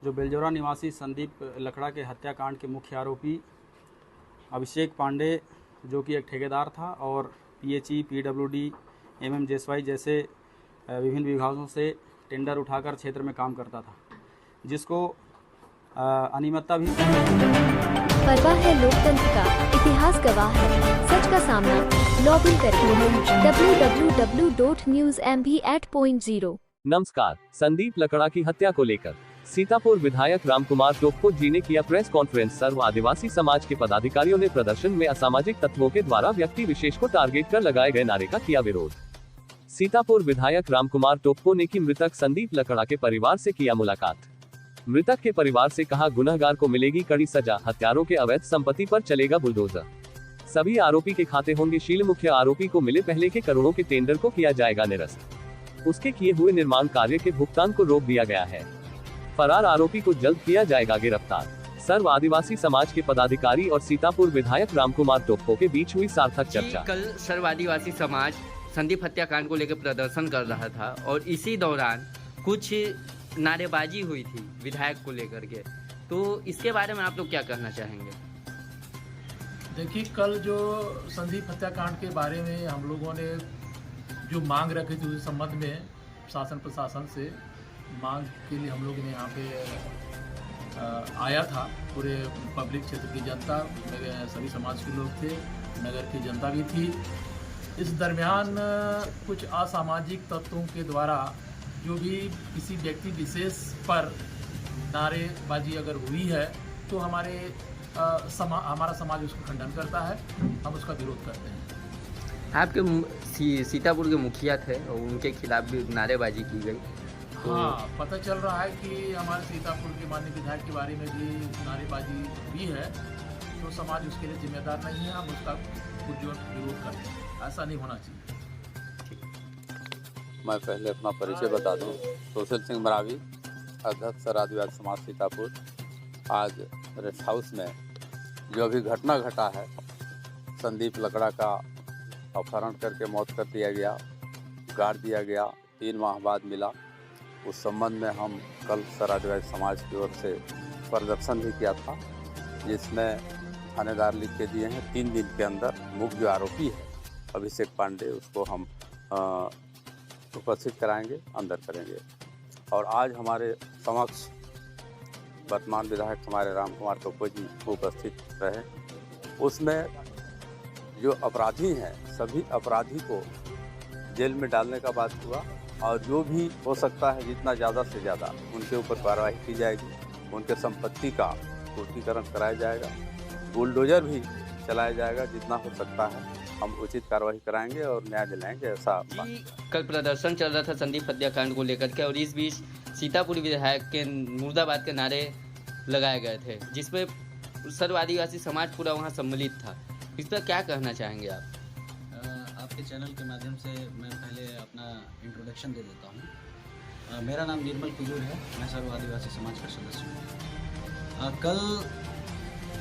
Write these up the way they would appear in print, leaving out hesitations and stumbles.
जो बेलजोरा निवासी संदीप लकड़ा के हत्याकांड के मुख्य आरोपी अभिषेक पांडे, जो कि एक ठेकेदार था और पीएचई, पीडब्ल्यूडी, एमएमजेएसवाई जैसे विभिन्न विभागों से टेंडर उठाकर क्षेत्र में काम करता था, जिसको अनियमितता भी। परवाह है लोकतंत्र का, इतिहास गवाह है, सच का सामना लॉग इन करें www.newsmv8.0। नमस्कार। संदीप लकड़ा की हत्या को लेकर सीतापुर विधायक रामकुमार टोप्पो जी ने किया प्रेस कॉन्फ्रेंस। सर्व आदिवासी समाज के पदाधिकारियों ने प्रदर्शन में असामाजिक तत्वों के द्वारा व्यक्ति विशेष को टारगेट कर लगाए गए नारे का किया विरोध। सीतापुर विधायक रामकुमार टोप्पो ने की मृतक संदीप लकड़ा के परिवार से किया मुलाकात। मृतक के परिवार से कहा, गुनहगार को मिलेगी कड़ी सजा, हत्यारों के अवैध संपत्ति पर चलेगा बुलडोजर। सभी आरोपी के खाते होंगे शील। मुख्य आरोपी को मिले पहले के करोड़ों के टेंडर को किया जाएगा निरस्त। उसके किए हुए निर्माण कार्य के भुगतान को रोक दिया गया है। फरार आरोपी को जल्द किया जाएगा गिरफ्तार। सर्व आदिवासी समाज के पदाधिकारी और सीतापुर विधायक रामकुमार टोप्पो के बीच हुई सार्थक चर्चा। कल सर्व आदिवासी समाज संदीप हत्याकांड को लेकर प्रदर्शन कर रहा था और इसी दौरान कुछ नारेबाजी हुई थी विधायक को लेकर के, तो इसके बारे में आप लोग क्या कहना चाहेंगे? देखिए, कल जो संदीप हत्याकांड के बारे में हम लोगों ने जो मांग रखी थी उस संबंध में शासन प्रशासन से मांग के लिए हम लोग ने यहाँ पे आया था। पूरे पब्लिक क्षेत्र की जनता, सभी समाज के लोग थे, नगर की जनता भी थी। इस दरमियान कुछ असामाजिक तत्वों के द्वारा जो भी किसी व्यक्ति विशेष पर नारेबाजी अगर हुई है तो हमारा समाज उसका खंडन करता है, हम उसका विरोध करते हैं। आपके सीतापुर के मुखिया थे और उनके खिलाफ भी नारेबाजी की गई। हाँ, पता चल रहा है कि हमारे सीतापुर के माननीय विधायक के बारे में भी नारेबाजी हुई है, तो समाज उसके लिए जिम्मेदार नहीं है, हम उसका पुरजोर विरोध करते हैं। ऐसा नहीं होना चाहिए। मैं पहले अपना परिचय बता दूं। सुशील सिंह मरावी, अध्यक्ष आदिवासी समाज सीतापुर। आज रेस्ट हाउस में जो भी घटना घटा है, संदीप लकड़ा का अपहरण करके मौत कर दिया गया, गाड़ दिया गया, 3 माह बाद मिला। उस संबंध में हम कल आदिवासी समाज की ओर से प्रदर्शन भी किया था, जिसमें थानेदार लिख के दिए हैं 3 दिन के अंदर मुख्य जो आरोपी है अभिषेक पांडे, उसको हम उपस्थित कराएंगे, अंदर करेंगे। और आज हमारे समक्ष वर्तमान विधायक हमारे रामकुमार टोप्पो जी उपस्थित रहे। उसमें जो अपराधी हैं सभी अपराधी को जेल में डालने का बात हुआ और जो भी हो सकता है जितना ज़्यादा से ज़्यादा उनके ऊपर कार्रवाई की जाएगी, उनके संपत्ति का पूर्तिकरण कराया जाएगा, बुलडोजर भी चलाया जाएगा। जितना हो सकता है हम उचित कार्रवाई कराएंगे और न्याय दिलाएंगे। ऐसा कल प्रदर्शन चल रहा था संदीप हत्याकांड को लेकर के और इस बीच सीतापुर विधायक के मुर्दाबाद के नारे लगाए गए थे, जिसमें सर्व आदिवासी समाज पूरा वहाँ सम्मिलित था। इस पर क्या कहना चाहेंगे आप? आपके चैनल के माध्यम से मैं पहले अपना इंट्रोडक्शन दे देता हूँ। मेरा नाम निर्मल कुजूर है, मैं सर्व आदिवासी समाज का सदस्य हूँ। कल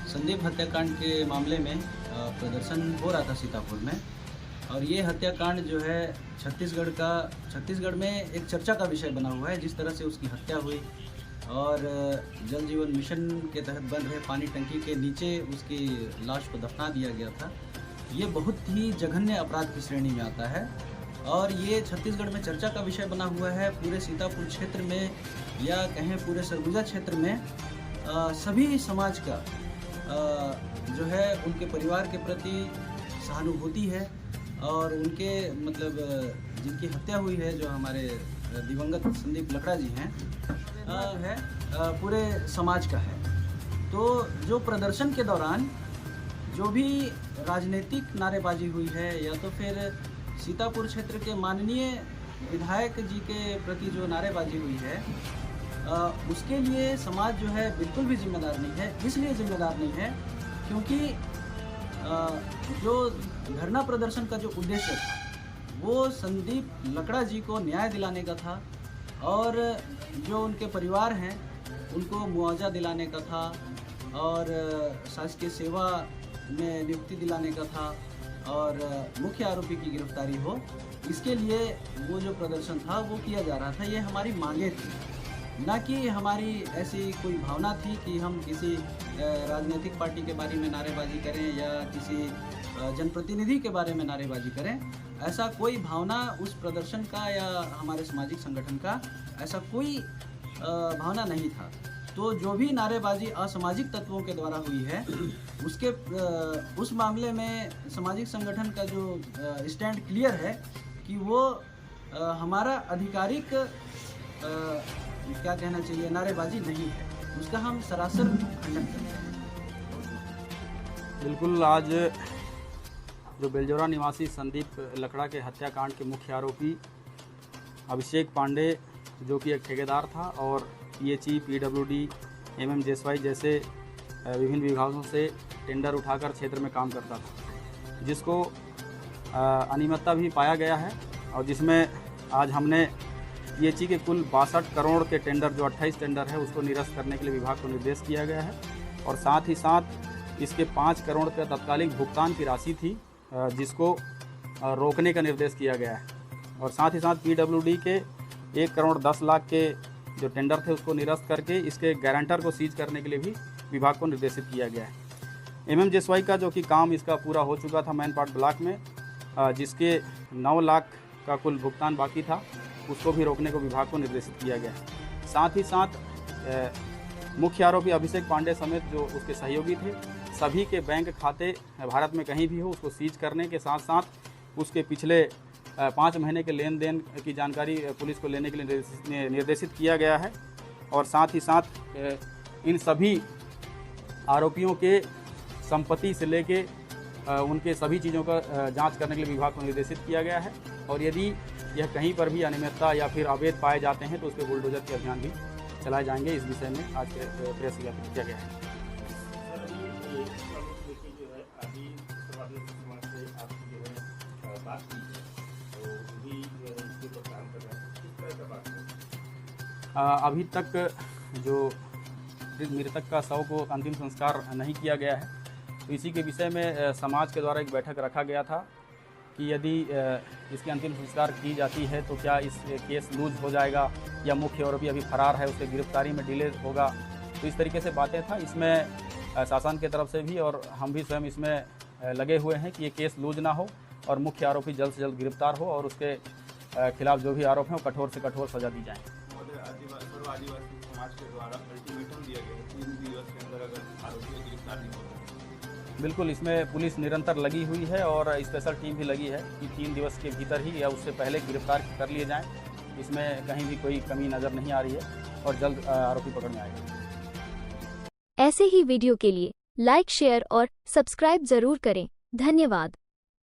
संदीप हत्याकांड के मामले में प्रदर्शन हो रहा था सीतापुर में, और ये हत्याकांड जो है छत्तीसगढ़ में एक चर्चा का विषय बना हुआ है। जिस तरह से उसकी हत्या हुई और जल जीवन मिशन के तहत बन रहे पानी टंकी के नीचे उसकी लाश को दफना दिया गया था, ये बहुत ही जघन्य अपराध की श्रेणी में आता है और ये छत्तीसगढ़ में चर्चा का विषय बना हुआ है। पूरे सीतापुर क्षेत्र में या कहें पूरे सरगुजा क्षेत्र में सभी समाज का जो है उनके परिवार के प्रति सहानुभूति है और उनके मतलब जिनकी हत्या हुई है, जो हमारे दिवंगत संदीप लकड़ा जी हैं, पूरे समाज का है। तो जो प्रदर्शन के दौरान जो भी राजनीतिक नारेबाजी हुई है या तो फिर सीतापुर क्षेत्र के माननीय विधायक जी के प्रति जो नारेबाजी हुई है, उसके लिए समाज जो है बिल्कुल भी जिम्मेदार नहीं है। इसलिए जिम्मेदार नहीं है क्योंकि जो धरना प्रदर्शन का जो उद्देश्य था वो संदीप लकड़ा जी को न्याय दिलाने का था और जो उनके परिवार हैं उनको मुआवजा दिलाने का था और शासकीय सेवा में नियुक्ति दिलाने का था और मुख्य आरोपी की गिरफ्तारी हो। इसके लिए वो जो प्रदर्शन था वो किया जा रहा था। ये हमारी मांगे थी। ना कि हमारी ऐसी कोई भावना थी कि हम किसी राजनीतिक पार्टी के बारे में नारेबाजी करें या किसी जनप्रतिनिधि के बारे में नारेबाजी करें। ऐसा कोई भावना उस प्रदर्शन का या हमारे सामाजिक संगठन का ऐसा कोई भावना नहीं था। तो जो भी नारेबाजी असामाजिक तत्वों के द्वारा हुई है उस मामले में सामाजिक संगठन का जो स्टैंड क्लियर है कि वो हमारा आधिकारिक क्या कहना चाहिए नारेबाजी नहीं है, उसका हम सरासर खंडन करते हैं। बिल्कुल, आज जो बेलजोरा निवासी संदीप लकड़ा के हत्याकांड के मुख्य आरोपी अभिषेक पांडे, जो कि एक ठेकेदार था और पीएचई, पीडब्ल्यूडी, एमएमजेएसवाई जैसे विभिन्न विभागों से टेंडर उठाकर क्षेत्र में काम करता था, जिसको अनियमितता भी पाया गया है और जिसमें आज हमने पीएचई के कुल 62 करोड़ के टेंडर, जो 28 टेंडर है, उसको निरस्त करने के लिए विभाग को निर्देश किया गया है और साथ ही साथ इसके 5 करोड़ का तत्कालिक भुगतान की राशि थी, जिसको रोकने का निर्देश किया गया है और साथ ही साथ पीडब्ल्यूडी के 1 करोड़ 10 लाख के जो टेंडर थे उसको निरस्त करके इसके गारंटर को सीज करने के लिए भी विभाग को निर्देशित किया गया है। एमएमजेएसवाई का जो कि काम इसका पूरा हो चुका था मैनपाट ब्लॉक में, जिसके 9 लाख का कुल भुगतान बाकी था, उसको भी रोकने को विभाग को निर्देशित किया गया है। साथ ही साथ मुख्य आरोपी अभिषेक पांडे समेत जो उसके सहयोगी थे, सभी के बैंक खाते भारत में कहीं भी हो उसको सीज करने के साथ साथ उसके पिछले 5 महीने के लेन देन की जानकारी पुलिस को लेने के लिए निर्देशित किया गया है और साथ ही साथ इन सभी आरोपियों के संपत्ति से लेके उनके सभी चीज़ों का जांच करने के लिए विभाग को निर्देशित किया गया है और यदि यह कहीं पर भी अनियमितता या फिर अवैध पाए जाते हैं तो उस पर बुलडोजर के अभियान भी चलाए जाएंगे। इस विषय में आज के प्रेस विज्ञप्ति किया गया है। अभी तक जो मृतक का शव को अंतिम संस्कार नहीं किया गया है, तो इसी के विषय में समाज के द्वारा एक बैठक रखा गया था कि यदि इसकी अंतिम संस्कार की जाती है तो क्या इस केस लूज हो जाएगा या मुख्य आरोपी अभी फरार है, उसके गिरफ्तारी में डिले होगा। तो इस तरीके से बातें था। इसमें शासन की तरफ से भी और हम भी स्वयं इसमें लगे हुए हैं कि ये केस लूज ना हो और मुख्य आरोपी जल्द से जल्द गिरफ्तार हो और उसके खिलाफ जो भी आरोप हैं वो कठोर से कठोर सजा दी जाए। आदिवासी समाज के द्वारा अल्टीमेटम दिया गया है 3 दिवस के अंदर अगर आरोपी गिरफ्तार नहीं होता। बिल्कुल, इसमें पुलिस निरंतर लगी हुई है और स्पेशल टीम भी लगी है कि 3 दिवस के भीतर ही या उससे पहले गिरफ्तार कर लिए जाएं। इसमें कहीं भी कोई कमी नज़र नहीं आ रही है और जल्द आरोपी पकड़ में आएगा। ऐसे ही वीडियो के लिए लाइक, शेयर और सब्सक्राइब जरूर करें। धन्यवाद।